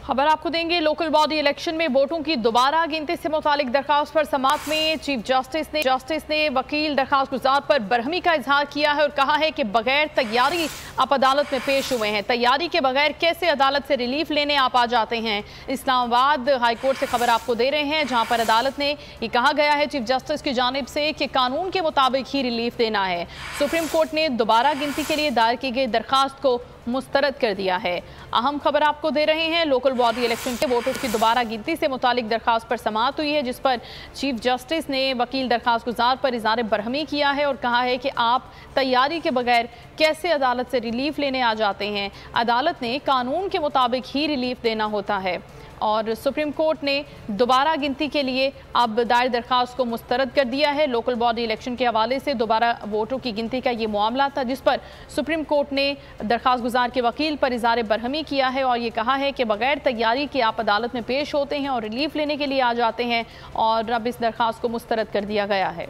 खबर आपको देंगे। लोकल बॉडी इलेक्शन में वोटों की दोबारा गिनती से मुतालिक दरखास्त पर समाअत में चीफ जस्टिस ने वकील दरखास्त गुजार पर बरहमी का इजहार किया है और कहा है कि बगैर तैयारी आप अदालत में पेश हुए हैं। तैयारी के बगैर कैसे अदालत से रिलीफ लेने आप आ जाते हैं। इस्लामाबाद हाईकोर्ट से खबर आपको दे रहे हैं, जहां पर अदालत ने ये कहा गया है चीफ जस्टिस की जानिब से कि कानून के मुताबिक ही रिलीफ देना है। सुप्रीम कोर्ट ने दोबारा गिनती के लिए दायर की गई दरखास्त को मुस्तरद कर दिया है। अहम खबर आपको दे रहे हैं, लोकल बॉडी इलेक्शन के वोटों की दोबारा गिनती से मुतालिक दरखास्त पर समाअत हुई है, जिस पर चीफ जस्टिस ने वकील दरखास्त गुजार पर इज़हार बरहमी किया है और कहा है कि आप तैयारी के बगैर कैसे अदालत से रिलीफ लेने आ जाते हैं। अदालत ने कानून के मुताबिक ही रिलीफ देना होता है और सुप्रीम कोर्ट ने दोबारा गिनती के लिए अब दायर दरखास्त को मुस्तरद कर दिया है। लोकल बॉडी इलेक्शन के हवाले से दोबारा वोटों की गिनती का ये मामला था, जिस पर सुप्रीम कोर्ट ने दरखास्त गुजार के वकील पर इज़हार बरहमी किया है और ये कहा है कि बगैर तैयारी के आप अदालत में पेश होते हैं और रिलीफ लेने के लिए आ जाते हैं और अब इस दरखास्त को मुस्तरद कर दिया गया है।